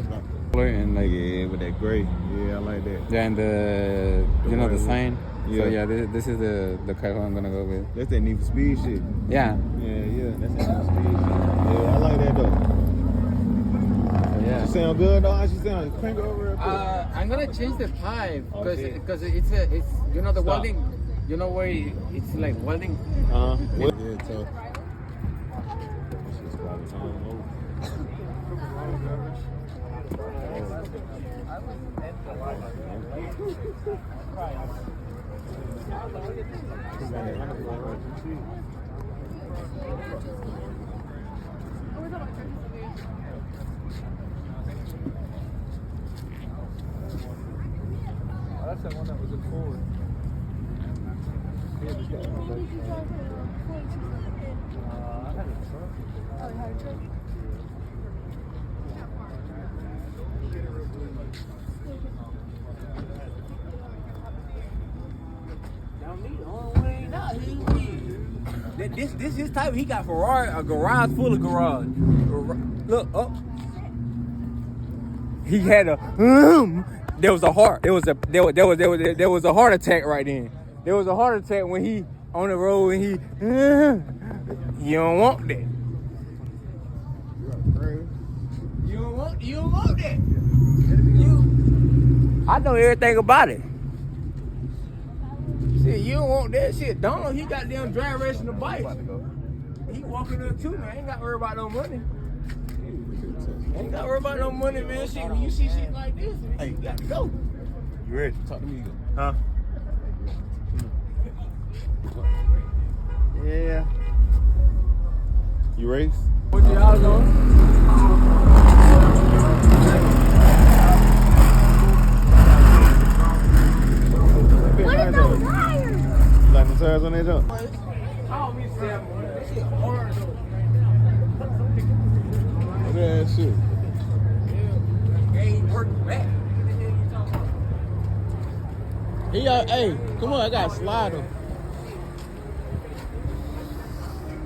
And like Yeah, with that gray. Yeah, I like that. yeah, and the sign. Yeah. So yeah, this is the car I'm gonna go with. That's that Need for Speed shit. Yeah. Yeah, that's that Need for Speed shit. Yeah, I like that though. Yeah. She sound good though. How she sound? Crank over real quick. I'm gonna change the pipe because Okay. it's the Stop. welding. You know where it's like welding. Yeah, tough. That's the one that was in forward. Did you drive her? I had a truck. Oh, you had a truck? This his type. He got Ferrari, a garage full of garage. Look up. He had a. There was a heart. There was a heart attack right then. There was a heart attack when he on the road and he. You don't want that. You don't want that. I know everything about it. Shit, you don't want that shit. Donald, he got them drag racing the bike. He walking up too, man. Ain't got to worry about no money. Ain't got to worry about no money, man. Shit, when you see shit like this, man, you got to go. You ready? Talk to me. Huh? Yeah. You race? What y'all doing? What are those tires? You like the tires on that jump? Look at that shit. Ain't working back. Hey, come on, I got a slider.